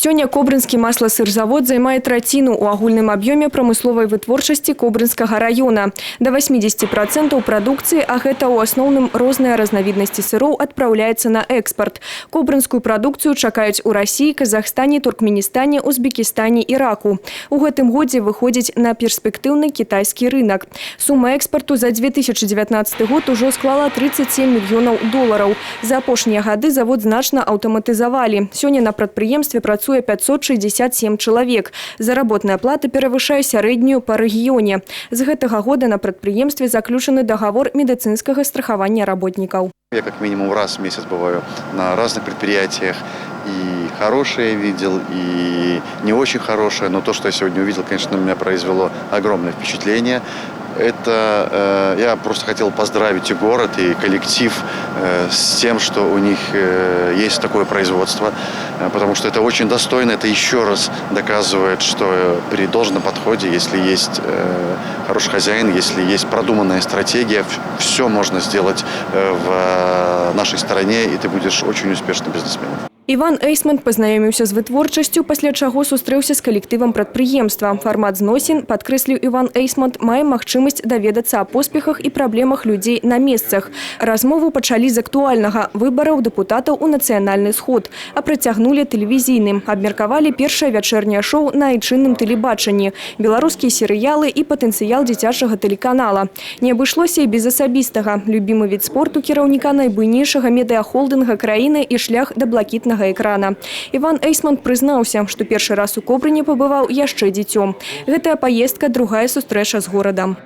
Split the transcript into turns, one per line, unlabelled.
Сёння Кобрынскі масласырзавод займае траціну ў агульным аб'ёме прамысловай вытворчасці Кобрынскага района. Да 80% прадукцыі, а гэта ў асноўным розныя разнавіднасці сыроў, адпраўляецца на экспарт. Кобрынскую прадукцыю чакаюць у Расіі, Казахстане, Туркменістане, Узбекістане, Іраку. У гэтым годзе выходзіць на перспектыўны кітайскі рынак. Сума экспарту за 2019 год ужо склала $37 мільёнаў. За апошнія гады завод значна аўтаматызавалі. Сёння на прадпрыемстве працуе 567 чалавек. Заработная плата перавышае сярэднюю па рэгіёне. З гэтага года на прадпрыемстве заключаны договор медицинского страхования работников.
Я как минимум раз в месяц бываю на разных предприятиях. И хорошее видел, и не очень хорошее. Но то, что я сегодня увидел, конечно, на меня произвело огромное впечатление. Это я просто хотел поздравить и город, и коллектив с тем, что у них есть такое производство, потому что это очень достойно, это еще раз доказывает, что при должном подходе, если есть хороший хозяин, если есть продуманная стратегия, все можно сделать в нашей стране, и ты будешь очень успешным бизнесменом.
Іван Эйсман пазнаёміўся з вытворчасцю, пасля чаго сустрэўся з калектывам прадпрыемства. Фармат зносін, падкрэсліў Іван Эйсман, мае магчымасць даведацца о поспехах і праблемах людзей на месцах. Размову пачалі з актуальнага выбараў дэпутатаў у нацыянальны сход, а працягнулі тэлевізійным. Абмеркавалі першае вячэрняе шоу на айчынным тэлебачанні, беларускія серыялы і патэнцыял дзіцячага тэлеканала. Не абышлося і без асабістага. Любімы від спорту кіраўніка найбуйнейшага медыахолдынга краіны і шлях да блакітнага экрана. Іван Эйсман прызнаўся, што першы раз у Кобрыне пабываў яшчэ дзіцём. Гэтая паездка – другая сустрэча з горадам.